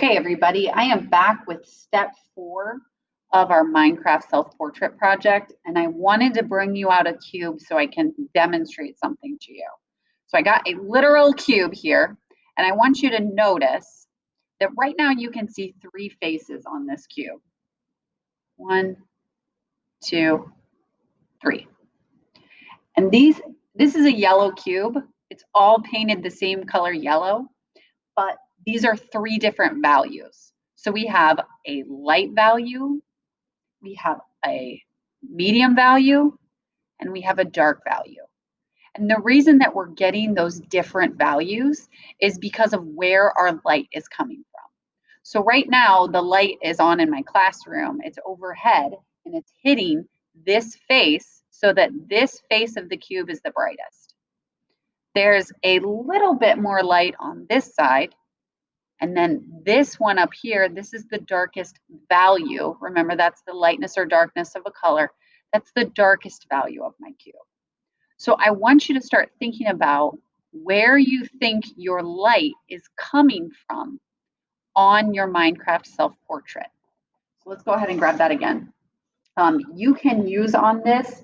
Okay, everybody, I am back with step 4 of our Minecraft self-portrait project, and I wanted to bring you out a cube so I can demonstrate something to you. So I got a literal cube here, and I want you to notice that right now you can see 3 faces on this cube. 1, 2, 3. And this is a yellow cube. It's all painted the same color yellow, but these are 3 different values. So we have a light value, we have a medium value, and we have a dark value. And the reason that we're getting those different values is because of where our light is coming from. So right now, the light is on in my classroom. It's overhead, and it's hitting this face so that this face of the cube is the brightest. There's a little bit more light on this side, and then this one up here, this is the darkest value. Remember, that's the lightness or darkness of a color. That's the darkest value of my cube. So I want you to start thinking about where you think your light is coming from on your Minecraft self-portrait. So let's go ahead and grab that again. You can use on this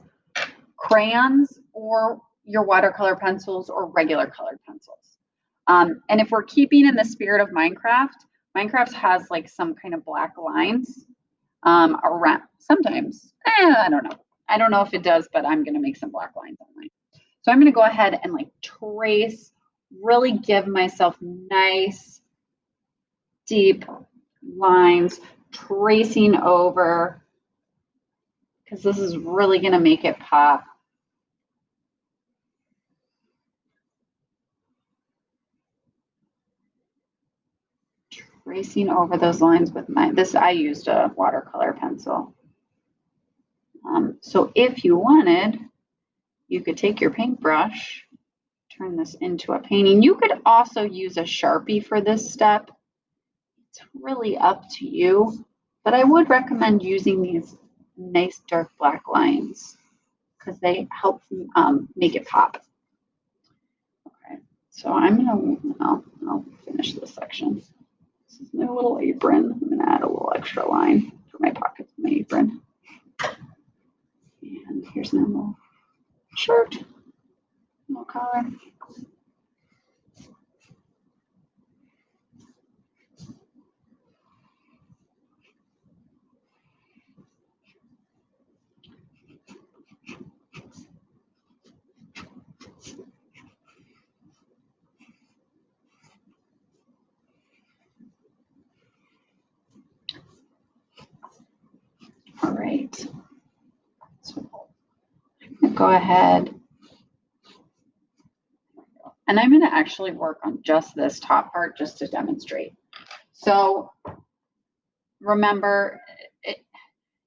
crayons or your watercolor pencils or regular colored pencils. And if we're keeping in the spirit of Minecraft, Minecraft has like some kind of black lines around sometimes. I don't know. I don't know if it does, but I'm going to make some black lines on mine. So I'm going to go ahead and like trace, really give myself nice, deep lines, tracing over, because this is really going to make it pop. Tracing over those lines with I used a watercolor pencil. So if you wanted, you could take your paintbrush, turn this into a painting. You could also use a Sharpie for this step. It's really up to you, but I would recommend using these nice dark black lines because they help make it pop. Okay, so I'll finish this section. This is my little apron. I'm gonna add a little extra line for my pockets of my apron. And here's my little shirt, little collar. All right. So I'm gonna go ahead and I'm gonna actually work on just this top part just to demonstrate. So remember,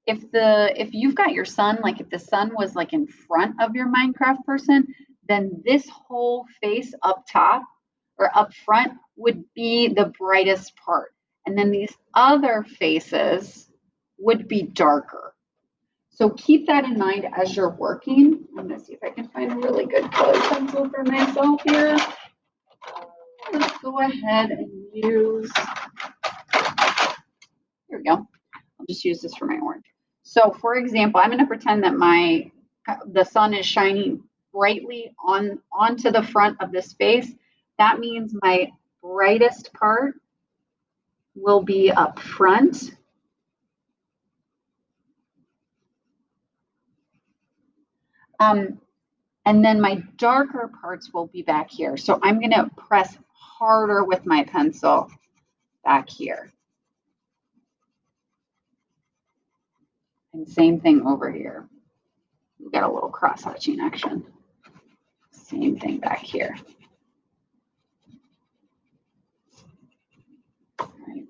if you've got your sun, like if the sun was like in front of your Minecraft person, then this whole face up top or up front would be the brightest part. And then these other faces would be darker. So keep that in mind as you're working. I'm gonna see if I can find a really good color pencil for myself here. Let's go ahead and use, here we go. I'll just use this for my orange. So for example, I'm gonna pretend that the sun is shining brightly onto the front of this face. That means my brightest part will be up front. And then my darker parts will be back here. So I'm going to press harder with my pencil back here. And same thing over here. We got a little cross-hatching action. Same thing back here. All right.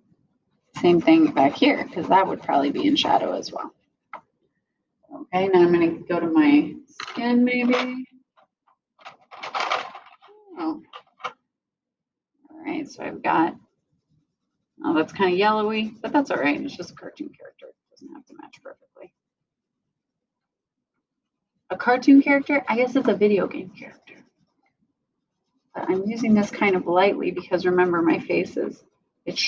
Same thing back here, because that would probably be in shadow as well. Okay, now I'm going to go to my skin maybe. Oh. All right, so I've got, oh, that's kind of yellowy, but that's all right. It's just a cartoon character. It doesn't have to match perfectly. A cartoon character? I guess it's a video game character. But I'm using this kind of lightly because remember my face is